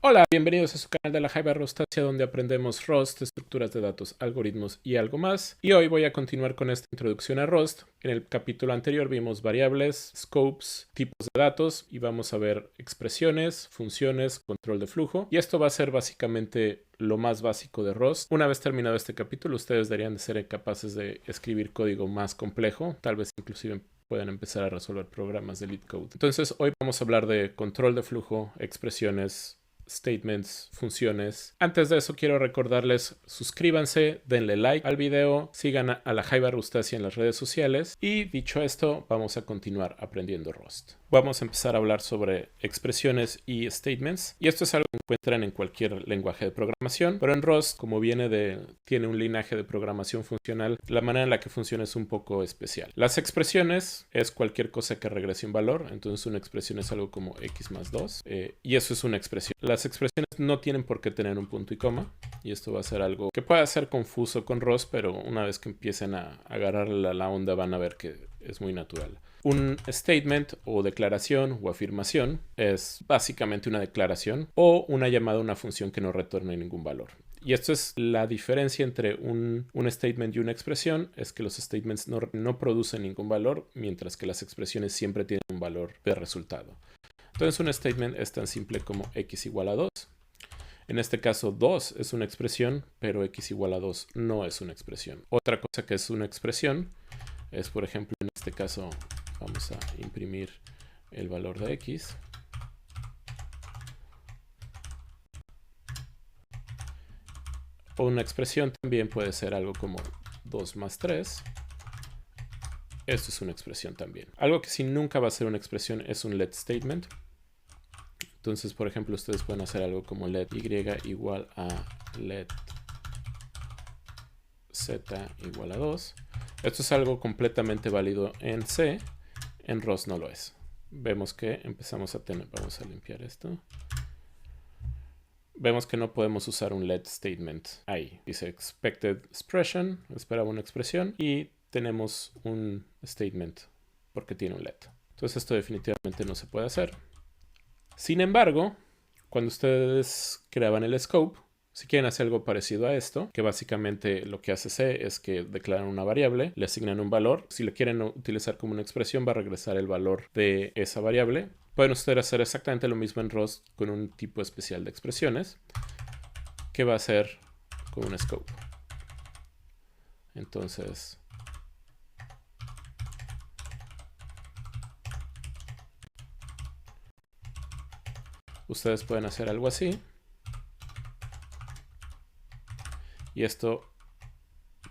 Hola, bienvenidos a su canal de la Jaiba Rustasia, donde aprendemos Rust, estructuras de datos, algoritmos y algo más. Y hoy voy a continuar con esta introducción a Rust. En el capítulo anterior vimos variables, scopes, tipos de datos y vamos a ver expresiones, funciones, control de flujo. Y esto va a ser básicamente lo más básico de Rust. Una vez terminado este capítulo, ustedes deberían de ser capaces de escribir código más complejo, tal vez inclusive pueden empezar a resolver programas de LeetCode. Entonces, hoy vamos a hablar de control de flujo, expresiones, statements, funciones. Antes de eso quiero recordarles, suscríbanse, denle like al video, sigan a la Jaiba Rustasia en las redes sociales y dicho esto, vamos a continuar aprendiendo Rust. Vamos a empezar a hablar sobre expresiones y statements y esto es algo que encuentran en cualquier lenguaje de programación, pero en Rust, como tiene un linaje de programación funcional, la manera en la que funciona es un poco especial. Las expresiones es cualquier cosa que regrese un valor, entonces una expresión es algo como x más 2 y eso es una expresión. Las expresiones no tienen por qué tener un punto y coma y esto va a ser algo que puede ser confuso con Rust, pero una vez que empiecen a agarrar la onda van a ver que es muy natural. Un statement o declaración o afirmación es básicamente una declaración o una llamada a una función que no retorne ningún valor. Y esto es la diferencia entre un statement y una expresión, es que los statements no producen ningún valor, mientras que las expresiones siempre tienen un valor de resultado. Entonces un statement es tan simple como x igual a 2. En este caso 2 es una expresión, pero x igual a 2 no es una expresión. Otra cosa que es una expresión es, por ejemplo, en este caso vamos a imprimir el valor de x. O una expresión también puede ser algo como 2 más 3. Esto es una expresión también. Algo que sí nunca va a ser una expresión es un let statement. Entonces, por ejemplo, ustedes pueden hacer algo como let y igual a let z igual a 2. Esto es algo completamente válido en C. En Rust no lo es. Vemos que empezamos a tener... Vamos a limpiar esto. Vemos que no podemos usar un let statement ahí. Dice expected expression, esperaba una expresión, y tenemos un statement porque tiene un let. Entonces esto definitivamente no se puede hacer. Sin embargo, cuando ustedes creaban el scope, si quieren hacer algo parecido a esto, que básicamente lo que hace C es que declaran una variable, le asignan un valor. Si le quieren utilizar como una expresión, va a regresar el valor de esa variable. Pueden ustedes hacer exactamente lo mismo en Rust con un tipo especial de expresiones, que va a ser con un scope. Entonces, ustedes pueden hacer algo así. Y esto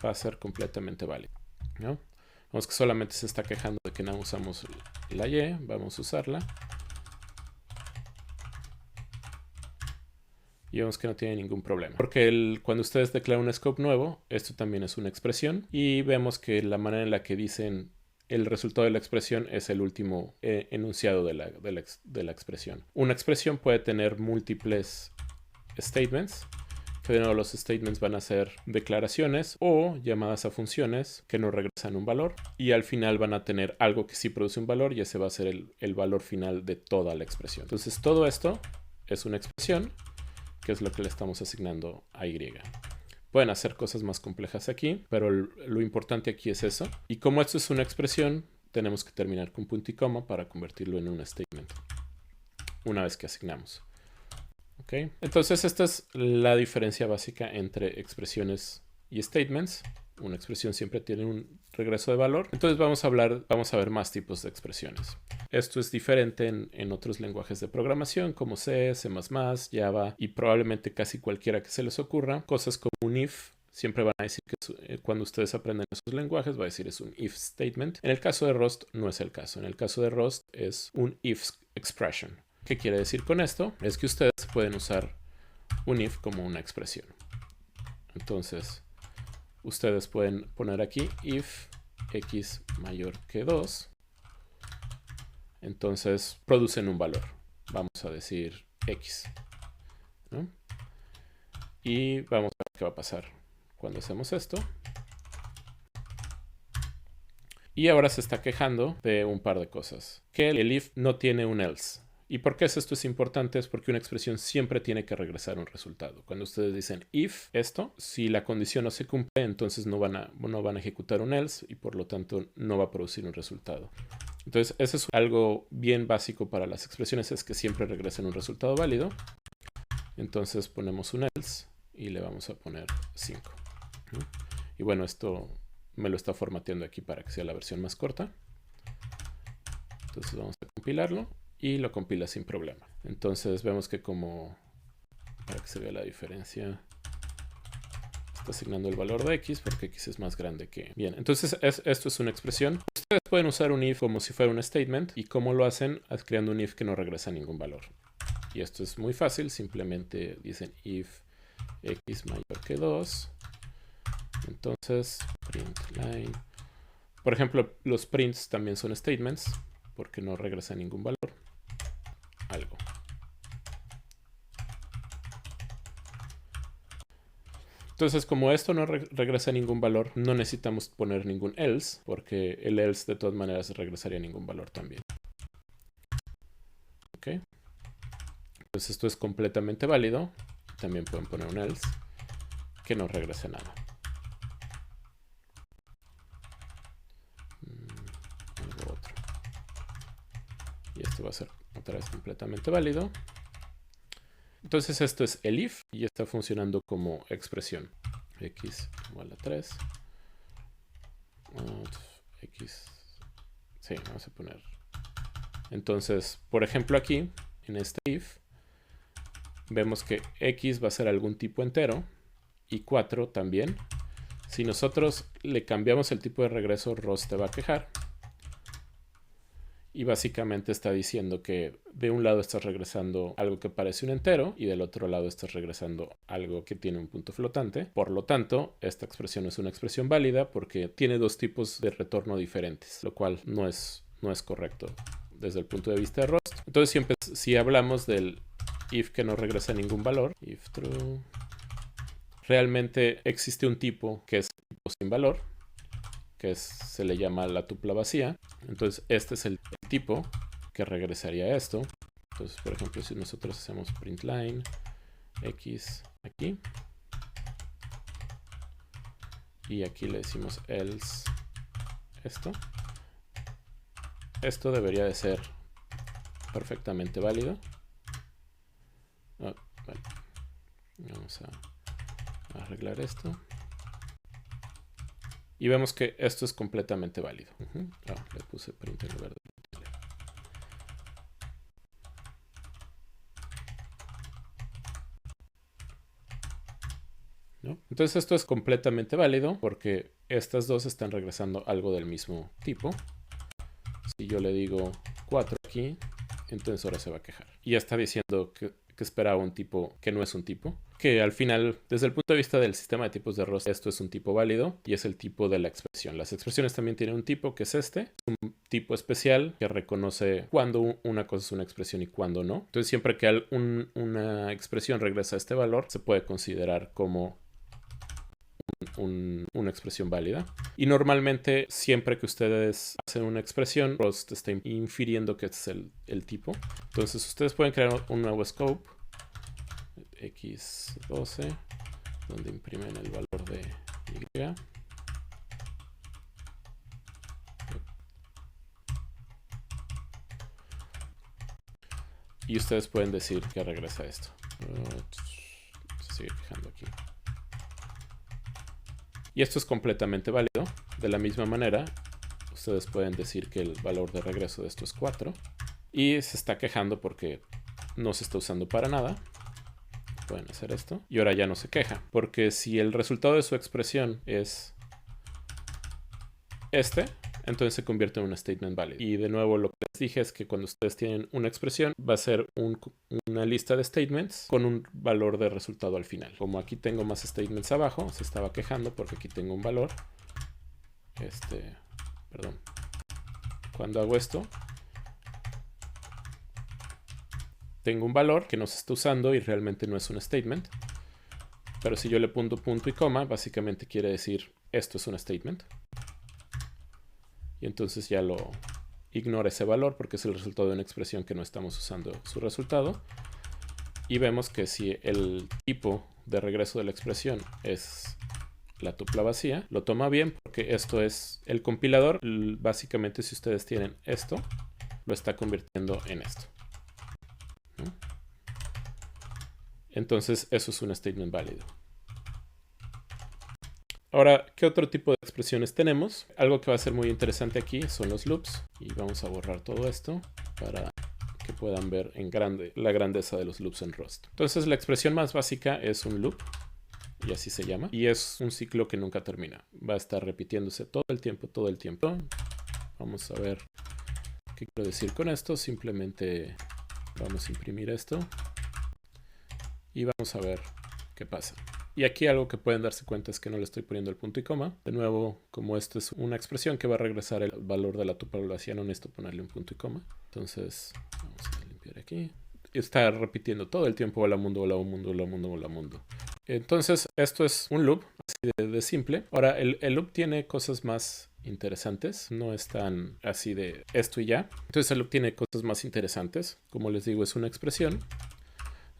va a ser completamente válido, ¿no? Vemos que solamente se está quejando de que no usamos la Y. Vamos a usarla. Y vemos que no tiene ningún problema. Porque cuando ustedes declaran un scope nuevo, esto también es una expresión. Y vemos que la manera en la que dicen el resultado de la expresión es el último enunciado de la expresión. Una expresión puede tener múltiples statements. Que de nuevo los statements van a ser declaraciones o llamadas a funciones que no regresan un valor. Y al final van a tener algo que sí produce un valor y ese va a ser el valor final de toda la expresión. Entonces todo esto es una expresión, que es lo que le estamos asignando a Y. Pueden hacer cosas más complejas aquí, pero lo importante aquí es eso. Y como esto es una expresión, tenemos que terminar con punto y coma para convertirlo en un statement una vez que asignamos. ¿Okay? Entonces esta es la diferencia básica entre expresiones y statements. Una expresión siempre tiene un regreso de valor. Entonces vamos a ver más tipos de expresiones. Esto es diferente en otros lenguajes de programación como C, C++, Java y probablemente casi cualquiera que se les ocurra. Cosas como un if. Siempre van a decir que cuando ustedes aprenden esos lenguajes va a decir es un if statement. En el caso de Rust no es el caso. En el caso de Rust es un if expression. ¿Qué quiere decir con esto? Es que ustedes pueden usar un if como una expresión. Entonces, ustedes pueden poner aquí if x mayor que 2. Entonces, producen un valor. Vamos a decir x, ¿no? Y vamos a ver qué va a pasar cuando hacemos esto. Y ahora se está quejando de un par de cosas. Que el if no tiene un else. ¿Y por qué esto es importante? Es porque una expresión siempre tiene que regresar un resultado. Cuando ustedes dicen if esto, si la condición no se cumple, entonces no van a ejecutar un else y por lo tanto no va a producir un resultado. Entonces eso es algo bien básico para las expresiones, es que siempre regresen un resultado válido. Entonces ponemos un else y le vamos a poner 5. Y bueno, esto me lo está formateando aquí para que sea la versión más corta. Entonces vamos a compilarlo y lo compila sin problema. Entonces vemos que para que se vea la diferencia, está asignando el valor de x porque x es más grande que... Bien, entonces esto es una expresión. Ustedes pueden usar un if como si fuera un statement. ¿Y cómo lo hacen? Creando un if que no regresa ningún valor. Y esto es muy fácil, simplemente dicen if x mayor que 2. Entonces, print line. Por ejemplo, los prints también son statements porque no regresa ningún valor. Algo. Entonces, como esto no regresa ningún valor, no necesitamos poner ningún else, porque el else de todas maneras regresaría ningún valor también. ¿Ok? Entonces esto es completamente válido. También pueden poner un else que no regrese nada. Algo otro. Y esto va a ser otra vez completamente válido. Entonces esto es el if y está funcionando como expresión. X igual a 3. X. Sí, vamos a poner. Entonces, por ejemplo aquí, en este if, vemos que x va a ser algún tipo entero y 4 también. Si nosotros le cambiamos el tipo de regreso, Ross te va a quejar. Y básicamente está diciendo que de un lado estás regresando algo que parece un entero y del otro lado estás regresando algo que tiene un punto flotante. Por lo tanto, esta expresión es una expresión válida porque tiene dos tipos de retorno diferentes, lo cual no es correcto desde el punto de vista de Rust. Entonces, si hablamos del if que no regresa ningún valor, if true, realmente existe un tipo que es tipo sin valor, que se le llama la tupla vacía. Entonces este es el tipo que regresaría esto. Entonces, por ejemplo, si nosotros hacemos print line x aquí y aquí le decimos else esto debería de ser perfectamente válido. Bueno, vamos a arreglar esto. Y vemos que esto es completamente válido. Le puse print en lugar de... ¿No? Entonces esto es completamente válido porque estas dos están regresando algo del mismo tipo. Si yo le digo 4 aquí, entonces ahora se va a quejar. Y ya está diciendo que esperaba un tipo que no es un tipo. Que al final, desde el punto de vista del sistema de tipos de Rust, esto es un tipo válido y es el tipo de la expresión. Las expresiones también tienen un tipo que es un tipo especial que reconoce cuándo una cosa es una expresión y cuándo no. Entonces siempre que una expresión regresa a este valor, se puede considerar como una expresión válida. Y normalmente siempre que ustedes hacen una expresión, Rust está infiriendo que es el tipo. Entonces ustedes pueden crear un nuevo scope x12 donde imprimen el valor de y. Y ustedes pueden decir que regresa esto. Se sigue fijando aquí. Y esto es completamente válido. De la misma manera, ustedes pueden decir que el valor de regreso de esto es 4. Y se está quejando porque no se está usando para nada. Pueden hacer esto. Y ahora ya no se queja. Porque si el resultado de su expresión es entonces se convierte en un statement válido. Y de nuevo lo que les dije es que cuando ustedes tienen una expresión va a ser una lista de statements con un valor de resultado al final. Como aquí tengo más statements abajo, se estaba quejando porque aquí tengo un valor. Perdón. Cuando hago esto, tengo un valor que no se está usando y realmente no es un statement. Pero si yo le pongo punto y coma, básicamente quiere decir esto es un statement. Y entonces ya lo ignora ese valor porque es el resultado de una expresión que no estamos usando su resultado. Y vemos que si el tipo de regreso de la expresión es la tupla vacía, lo toma bien porque esto es el compilador. Básicamente, si ustedes tienen esto, lo está convirtiendo en esto, ¿no? Entonces eso es un statement válido. Ahora, ¿qué otro tipo de expresiones tenemos? Algo que va a ser muy interesante aquí son los loops. Y vamos a borrar todo esto para que puedan ver en grande la grandeza de los loops en Rust. Entonces la expresión más básica es un loop, y así se llama. Y es un ciclo que nunca termina. Va a estar repitiéndose todo el tiempo, todo el tiempo. Vamos a ver qué quiero decir con esto. Simplemente vamos a imprimir esto. Y vamos a ver qué pasa. Y aquí algo que pueden darse cuenta es que no le estoy poniendo el punto y coma. De nuevo, como esto es una expresión que va a regresar el valor de la tupla vacía, no necesito ponerle un punto y coma. Entonces, vamos a limpiar aquí. Está repitiendo todo el tiempo hola mundo, hola mundo, hola mundo, hola mundo. Entonces, esto es un loop, así de simple. Ahora, el loop tiene cosas más interesantes. No es tan así de esto y ya. Entonces, el loop tiene cosas más interesantes. Como les digo, es una expresión.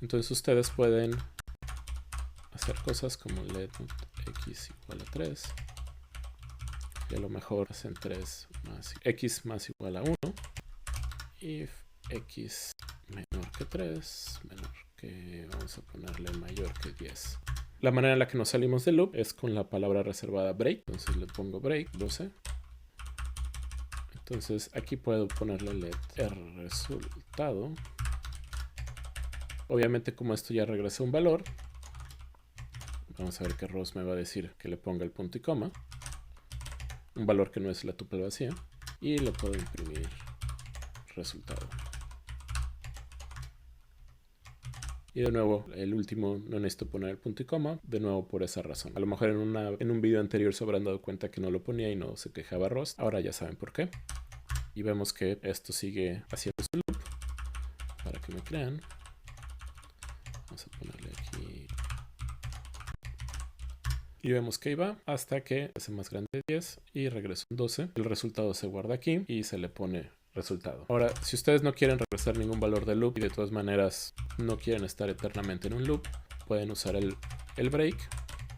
Entonces, ustedes pueden hacer cosas como let x igual a 3. Y a lo mejor hacen 3 más x más igual a 1. If x menor que 3, menor que, vamos a ponerle mayor que 10. La manera en la que nos salimos del loop es con la palabra reservada break. Entonces le pongo break 12. Entonces aquí puedo ponerle let el resultado. Obviamente, como esto ya regresa un valor, vamos a ver que Rust me va a decir que le ponga el punto y coma, un valor que no es la tupla vacía, y le puedo imprimir resultado. Y de nuevo, el último no necesito poner el punto y coma, de nuevo por esa razón. A lo mejor en un video anterior se habrán dado cuenta que no lo ponía y no se quejaba Rust. Ahora ya saben por qué. Y vemos que esto sigue haciendo su loop. Para que me crean, vamos a ponerle aquí. Y vemos que iba hasta que hace más grande 10 y regreso un 12. El resultado se guarda aquí y se le pone resultado. Ahora, si ustedes no quieren regresar ningún valor del loop y de todas maneras no quieren estar eternamente en un loop, pueden usar el break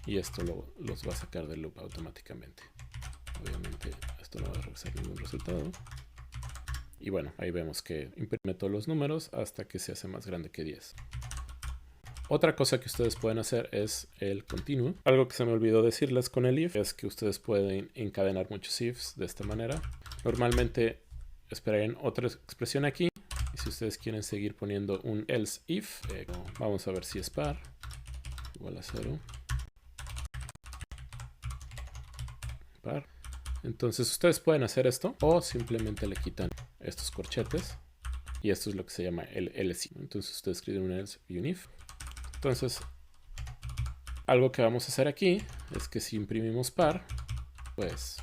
y esto los va a sacar del loop automáticamente. Obviamente esto no va a regresar ningún resultado. Y bueno, ahí vemos que imprime todos los números hasta que se hace más grande que 10. Otra cosa que ustedes pueden hacer es el continuo. Algo que se me olvidó decirles con el if es que ustedes pueden encadenar muchos ifs de esta manera. Normalmente esperarían otra expresión aquí. Y si ustedes quieren seguir poniendo un else if, vamos a ver si es par, igual a 0. Par. Entonces ustedes pueden hacer esto o simplemente le quitan estos corchetes. Y esto es lo que se llama el else. Entonces ustedes escriben un else y un if. Entonces, algo que vamos a hacer aquí es que si imprimimos par, pues,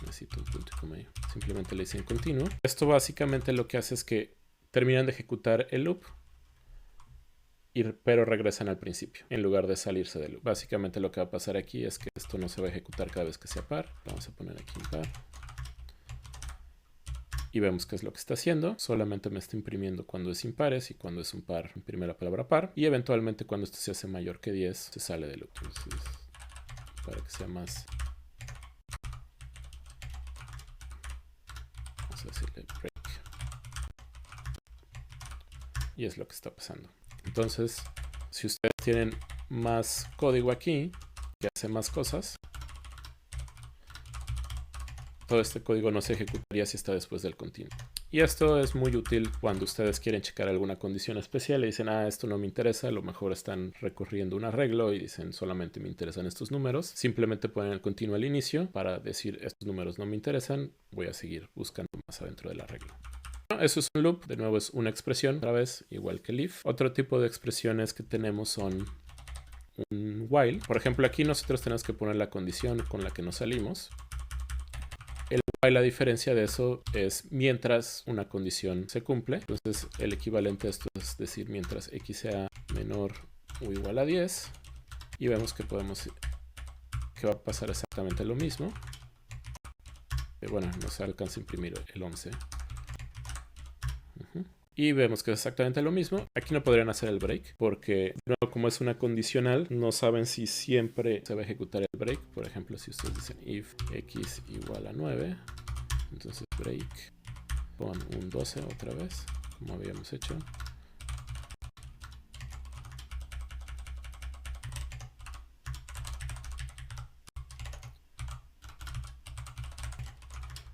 necesito un punto y coma ahí. Simplemente le dicen continuo. Esto básicamente lo que hace es que terminan de ejecutar el loop, pero regresan al principio, en lugar de salirse del loop. Básicamente lo que va a pasar aquí es que esto no se va a ejecutar cada vez que sea par. Vamos a poner aquí un par. Y vemos qué es lo que está haciendo. Solamente me está imprimiendo cuando es impares y cuando es un par imprime la palabra par. Y eventualmente cuando esto se hace mayor que 10 se sale del loop. Entonces, para que sea más... Vamos a decirle break. Y es lo que está pasando. Entonces, si ustedes tienen más código aquí que hace más cosas, todo este código no se ejecutaría si está después del continuo. Y esto es muy útil cuando ustedes quieren checar alguna condición especial y dicen, esto no me interesa, a lo mejor están recorriendo un arreglo y dicen, solamente me interesan estos números. Simplemente ponen el continuo al inicio para decir, estos números no me interesan, voy a seguir buscando más adentro del arreglo. Eso es un loop, de nuevo es una expresión, otra vez, igual que el if. Otro tipo de expresiones que tenemos son un while. Por ejemplo, aquí nosotros tenemos que poner la condición con la que nos salimos. El while, la diferencia de eso es mientras una condición se cumple. Entonces el equivalente a esto es decir mientras x sea menor o igual a 10. Y vemos que va a pasar exactamente lo mismo. Bueno, no se alcanza a imprimir el 11. y vemos que es exactamente lo mismo. Aquí no podrían hacer el break porque, de nuevo, como es una condicional, no saben si siempre se va a ejecutar el break. Por ejemplo, si ustedes dicen if x igual a 9, entonces break con un 12 otra vez, como habíamos hecho.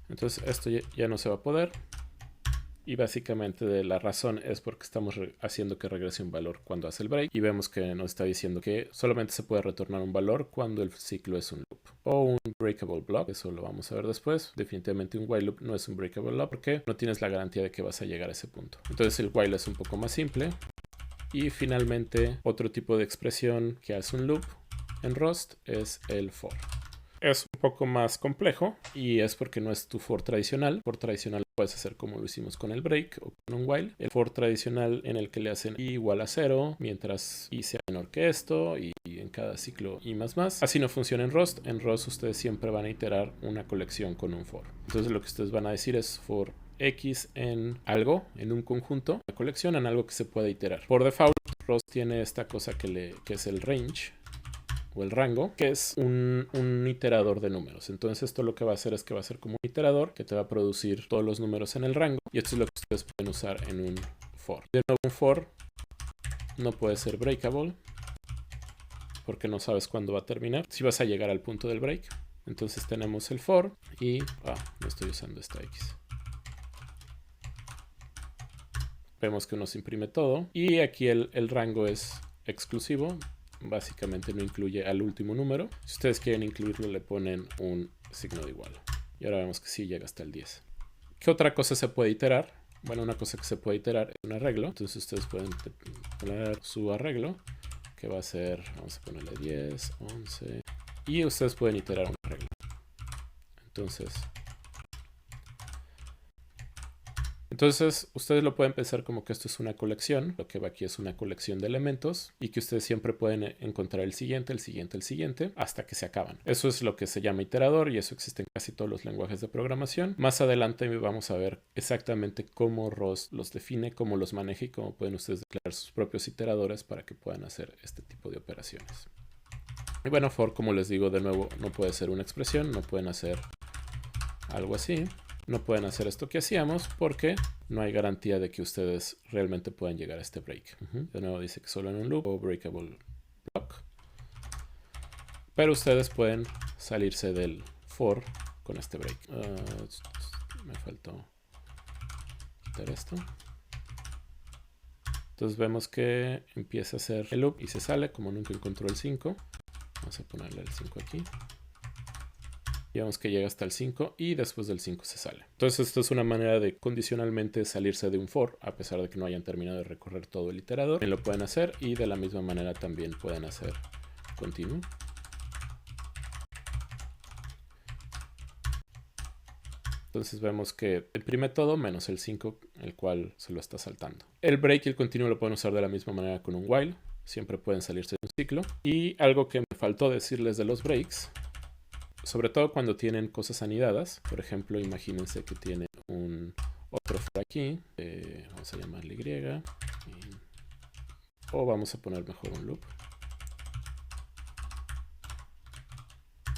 Entonces esto ya no se va a poder. Y básicamente la razón es porque estamos haciendo que regrese un valor cuando hace el break. Y vemos que nos está diciendo que solamente se puede retornar un valor cuando el ciclo es un loop. O un breakable block, eso lo vamos a ver después. Definitivamente un while loop no es un breakable block porque no tienes la garantía de que vas a llegar a ese punto. Entonces el while es un poco más simple. Y finalmente otro tipo de expresión que hace un loop en Rust es el for. Es un poco más complejo y es porque no es tu for tradicional. For tradicional puedes hacer como lo hicimos con el break o con un while. El for tradicional en el que le hacen i igual a 0 mientras i sea menor que esto y en cada ciclo i más más. Así no funciona en Rust. En Rust ustedes siempre van a iterar una colección con un for. Entonces lo que ustedes van a decir es for x en algo, en un conjunto, una colección en algo que se puede iterar. Por default, Rust tiene esta cosa que es el range o el rango, que es un iterador de números. Entonces esto lo que va a hacer es que va a ser como un iterador que te va a producir todos los números en el rango, y esto es lo que ustedes pueden usar en un for. De nuevo, un for no puede ser breakable porque no sabes cuándo va a terminar, si vas a llegar al punto del break. Entonces tenemos el for y no estoy usando esta x. Vemos que nos imprime todo y aquí el rango es exclusivo. Básicamente no incluye al último número. Si ustedes quieren incluirlo, le ponen un signo de igual. Y ahora vemos que sí llega hasta el 10. ¿Qué otra cosa se puede iterar? Bueno, una cosa que se puede iterar es un arreglo. Entonces ustedes pueden poner su arreglo, que va a ser, vamos a ponerle 10, 11. Y ustedes pueden iterar un arreglo. Entonces, ustedes lo pueden pensar como que esto es una colección, lo que va aquí es una colección de elementos y que ustedes siempre pueden encontrar el siguiente, el siguiente, el siguiente, hasta que se acaban. Eso es lo que se llama iterador y eso existe en casi todos los lenguajes de programación. Más adelante vamos a ver exactamente cómo Rust los define, cómo los maneja y cómo pueden ustedes declarar sus propios iteradores para que puedan hacer este tipo de operaciones. Y bueno, for, como les digo, de nuevo, no puede ser una expresión, no pueden hacer algo así. No pueden hacer esto que hacíamos porque no hay garantía de que ustedes realmente puedan llegar a este break. De nuevo dice que solo en un loop o breakable block. Pero ustedes pueden salirse del for con este break. Me faltó quitar esto. Entonces vemos que empieza a hacer el loop y se sale, como nunca encontró el 5. Vamos a ponerle el 5 aquí. Y vemos que llega hasta el 5 y después del 5 se sale. Entonces esto es una manera de condicionalmente salirse de un for a pesar de que no hayan terminado de recorrer todo el iterador. También lo pueden hacer y de la misma manera también pueden hacer continue. Entonces vemos que imprime todo menos el 5, el cual se lo está saltando. El break y el continue lo pueden usar de la misma manera con un while. Siempre pueden salirse de un ciclo. Y algo que me faltó decirles de los breaks, sobre todo cuando tienen cosas anidadas. Por ejemplo, imagínense que tienen un otro for aquí. Vamos a llamarle y. O vamos a poner mejor un loop.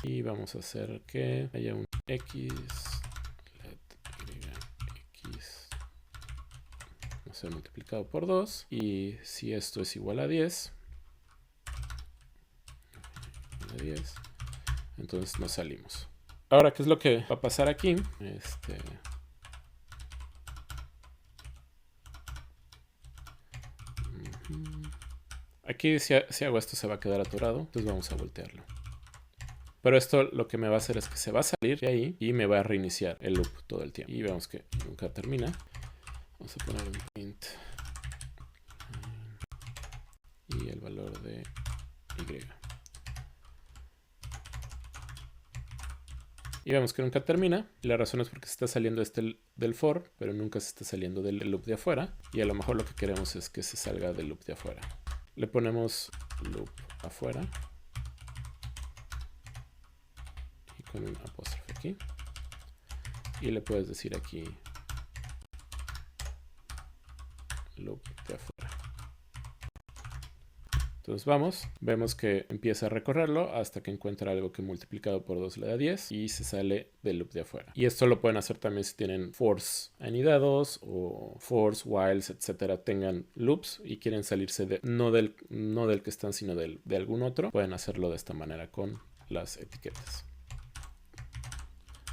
Y vamos a hacer que haya un x, let x, no sé, multiplicado por 2. Y si esto es igual a 10, entonces nos salimos. Ahora, ¿qué es lo que va a pasar aquí? Aquí si hago esto se va a quedar atorado, entonces vamos a voltearlo. Pero esto lo que me va a hacer es que se va a salir de ahí y me va a reiniciar el loop todo el tiempo. Y vemos que nunca termina. Vamos a poner un print y el valor de y. Y vemos que nunca termina. Y la razón es porque se está saliendo del for, pero nunca se está saliendo del loop de afuera. Y a lo mejor lo que queremos es que se salga del loop de afuera. Le ponemos loop afuera. Y con un apóstrofe aquí. Y le puedes decir aquí loop de afuera. Entonces vemos que empieza a recorrerlo hasta que encuentra algo que multiplicado por 2 le da 10 y se sale del loop de afuera. Y esto lo pueden hacer también si tienen fors anidados o fors, whiles, etcétera, tengan loops y quieren salirse no del que están, sino de algún otro. Pueden hacerlo de esta manera con las etiquetas.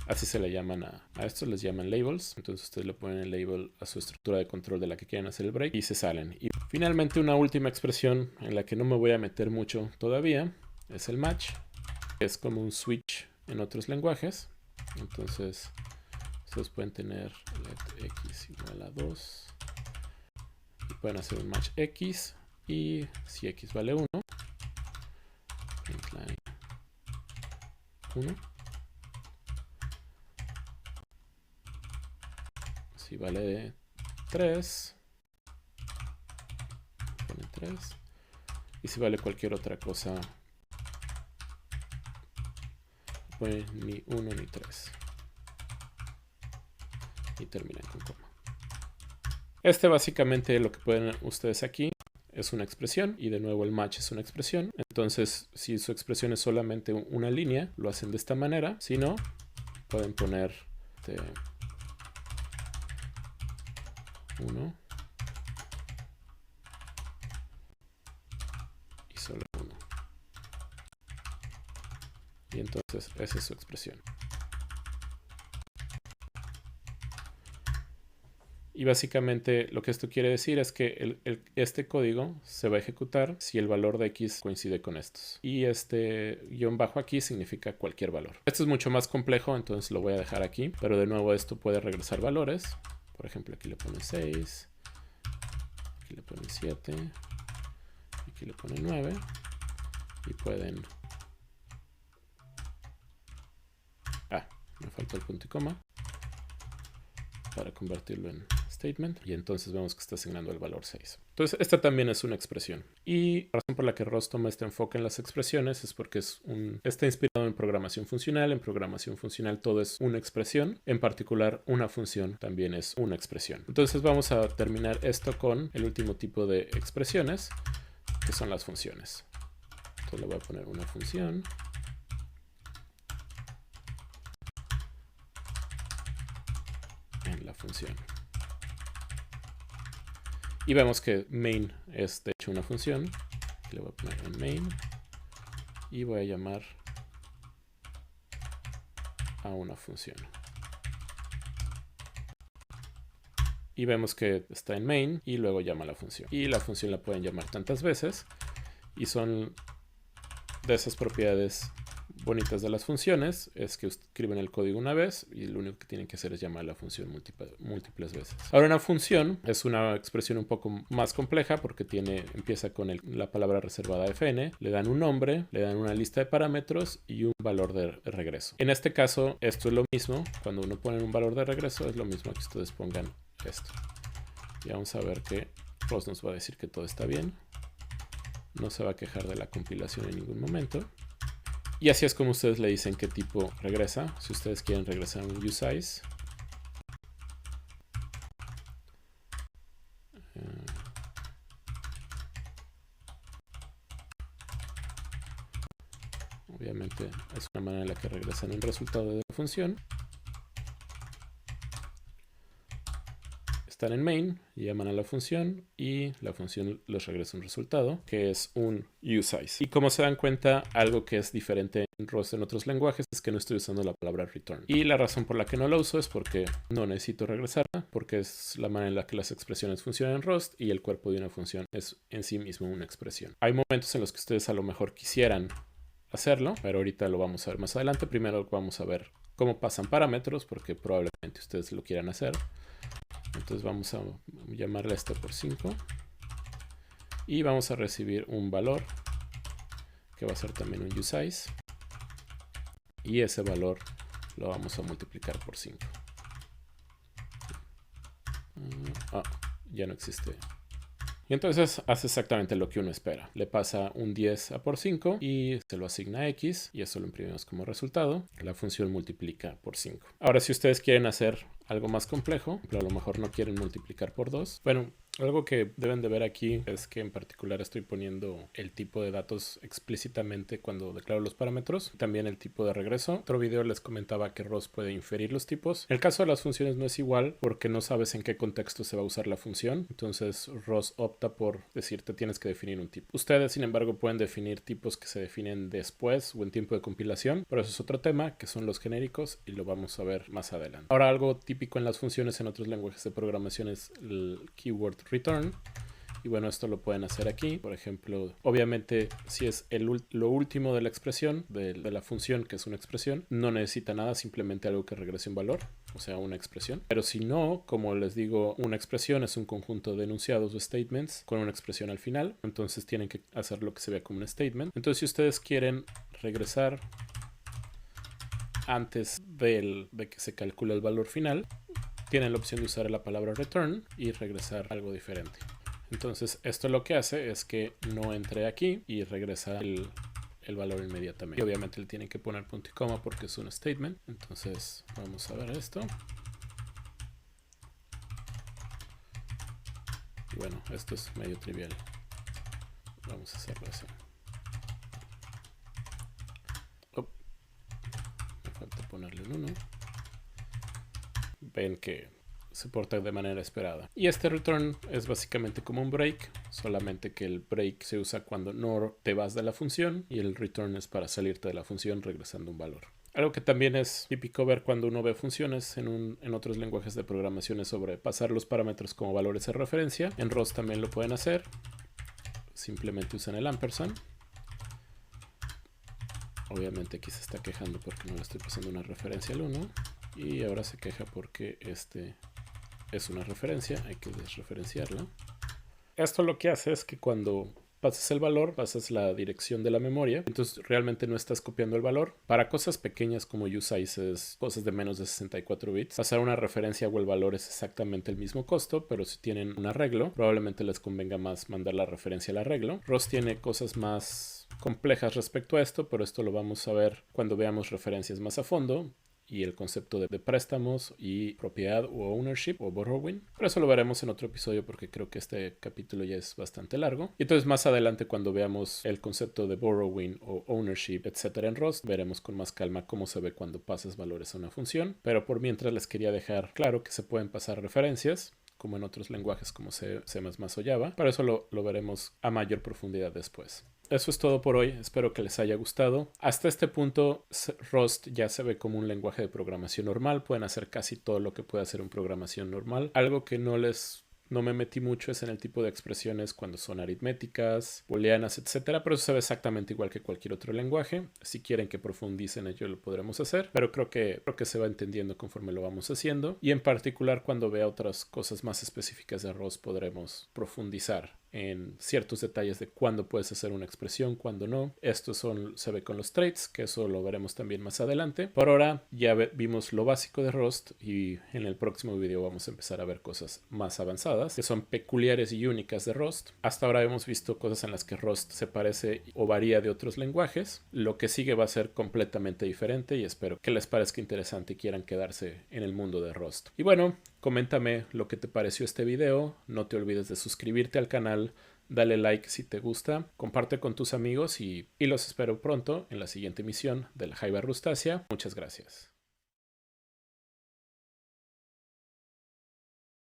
Así se le llaman a estos, les llaman labels. Entonces ustedes le ponen el label a su estructura de control de la que quieren hacer el break y se salen. Y finalmente una última expresión en la que no me voy a meter mucho todavía es el match. Es como un switch en otros lenguajes. Entonces ustedes pueden tener let x igual a 2 y pueden hacer un match x y si x vale 1, print line 1. Si vale 3, pone 3. Y si vale cualquier otra cosa, pone ni 1 ni 3. Y terminan con coma. Básicamente lo que pueden ustedes aquí es una expresión. Y de nuevo el match es una expresión. Entonces, si su expresión es solamente una línea, lo hacen de esta manera. Si no, pueden poner 1 y solo 1. Y entonces esa es su expresión. Y básicamente lo que esto quiere decir es que este código se va a ejecutar si el valor de x coincide con estos. Y este guión bajo aquí significa cualquier valor. Esto es mucho más complejo, entonces lo voy a dejar aquí. Pero de nuevo esto puede regresar valores. Por ejemplo, aquí le pone 6. Aquí le pone 7. Aquí le pone 9. Y pueden... me falta el punto y coma para convertirlo en statement. Y entonces vemos que está asignando el valor 6. Entonces esta también es una expresión. Y la razón por la que Rust toma este enfoque en las expresiones es porque está inspirado en programación funcional. En programación funcional todo es una expresión. En particular una función también es una expresión. Entonces vamos a terminar esto con el último tipo de expresiones, que son las funciones. Entonces le voy a poner una función. En la función. Y vemos que main es de hecho una función. Le voy a poner en main. Y voy a llamar a una función. Y vemos que está en main y luego llama a la función. Y la función la pueden llamar tantas veces. Y son de esas propiedades bonitas de las funciones, es que escriben el código una vez y lo único que tienen que hacer es llamar a la función múltiples veces. Ahora una función es una expresión un poco más compleja porque empieza con la palabra reservada fn, le dan un nombre, le dan una lista de parámetros y un valor de regreso. En este caso esto es lo mismo, cuando uno pone un valor de regreso es lo mismo que ustedes pongan esto. Y vamos a ver que Rust nos va a decir que todo está bien. No se va a quejar de la compilación en ningún momento. Y así es como ustedes le dicen qué tipo regresa. Si ustedes quieren regresar a un usize. Obviamente es una manera en la que regresan un resultado de la función. Están en main, llaman a la función y la función les regresa un resultado que es un usize. Y como se dan cuenta, algo que es diferente en Rust en otros lenguajes es que no estoy usando la palabra return. Y la razón por la que no la uso es porque no necesito regresarla, porque es la manera en la que las expresiones funcionan en Rust y el cuerpo de una función es en sí mismo una expresión. Hay momentos en los que ustedes a lo mejor quisieran hacerlo, pero ahorita lo vamos a ver más adelante. Primero vamos a ver cómo pasan parámetros, porque probablemente ustedes lo quieran hacer. Entonces vamos a llamarle a esto por 5 y vamos a recibir un valor que va a ser también un usize y ese valor lo vamos a multiplicar por 5. Ya no existe. Y entonces hace exactamente lo que uno espera. Le pasa un 10 a por 5 y se lo asigna a x y eso lo imprimimos como resultado. La función multiplica por 5. Ahora si ustedes quieren hacer algo más complejo, pero a lo mejor no quieren multiplicar por 2. Bueno, algo que deben de ver aquí es que en particular estoy poniendo el tipo de datos explícitamente cuando declaro los parámetros, también el tipo de regreso. Otro video les comentaba que ROS puede inferir los tipos. El caso de las funciones no es igual porque no sabes en qué contexto se va a usar la función, entonces ROS opta por decirte tienes que definir un tipo. Ustedes, sin embargo, pueden definir tipos que se definen después o en tiempo de compilación, pero eso es otro tema, que son los genéricos, y lo vamos a ver más adelante. Ahora, algo típico en las funciones en otros lenguajes de programación es el keyword return. Y bueno, esto lo pueden hacer aquí. Por ejemplo, obviamente si es lo último de la expresión, de la función, que es una expresión, no necesita nada, simplemente algo que regrese un valor, o sea, una expresión. Pero si no, como les digo, una expresión es un conjunto de enunciados o statements con una expresión al final. Entonces tienen que hacer lo que se vea como un statement. Entonces si ustedes quieren regresar antes de que se calcule el valor final, tienen la opción de usar la palabra return y regresar algo diferente. Entonces esto lo que hace es que no entre aquí y regresa el valor inmediatamente. Y obviamente le tienen que poner punto y coma porque es un statement. Entonces vamos a ver esto. Y bueno, esto es medio trivial. Vamos a hacerlo así. Me falta ponerle un 1. Ven que se porta de manera esperada. Y este return es básicamente como un break, solamente que el break se usa cuando no te vas de la función y el return es para salirte de la función regresando un valor. Algo que también es típico ver cuando uno ve funciones en otros lenguajes de programación es sobre pasar los parámetros como valores de referencia. En ROS también lo pueden hacer. Simplemente usan el ampersand. Obviamente aquí se está quejando porque no le estoy pasando una referencia al 1. Y ahora se queja porque este es una referencia, hay que desreferenciarla. Esto lo que hace es que cuando pasas el valor, pasas la dirección de la memoria, entonces realmente no estás copiando el valor. Para cosas pequeñas como use sizes, cosas de menos de 64 bits, pasar una referencia o el valor es exactamente el mismo costo, pero si tienen un arreglo, probablemente les convenga más mandar la referencia al arreglo. ROS tiene cosas más complejas respecto a esto, pero esto lo vamos a ver cuando veamos referencias más a fondo y el concepto de préstamos y propiedad o ownership o borrowing. Pero eso lo veremos en otro episodio porque creo que este capítulo ya es bastante largo. Y entonces más adelante cuando veamos el concepto de borrowing o ownership, etcétera en Rust, veremos con más calma cómo se ve cuando pasas valores a una función. Pero por mientras les quería dejar claro que se pueden pasar referencias como en otros lenguajes como C++ o Java. Para eso lo veremos a mayor profundidad después. Eso es todo por hoy, espero que les haya gustado. Hasta este punto Rust ya se ve como un lenguaje de programación normal, pueden hacer casi todo lo que puede hacer un programación normal. Algo que no me metí mucho es en el tipo de expresiones cuando son aritméticas, booleanas, etcétera, pero eso se ve exactamente igual que cualquier otro lenguaje. Si quieren que profundice en ello lo podremos hacer, pero creo que se va entendiendo conforme lo vamos haciendo. Y en particular cuando vea otras cosas más específicas de Rust podremos profundizar en ciertos detalles de cuándo puedes hacer una expresión, cuándo no. Esto se ve con los traits, que eso lo veremos también más adelante. Por ahora ya vimos lo básico de Rust y en el próximo video vamos a empezar a ver cosas más avanzadas que son peculiares y únicas de Rust. Hasta ahora hemos visto cosas en las que Rust se parece o varía de otros lenguajes. Lo que sigue va a ser completamente diferente y espero que les parezca interesante y quieran quedarse en el mundo de Rust. Y bueno, coméntame lo que te pareció este video, no te olvides de suscribirte al canal, dale like si te gusta, comparte con tus amigos y los espero pronto en la siguiente emisión de la Jaiba Rustasia. Muchas gracias.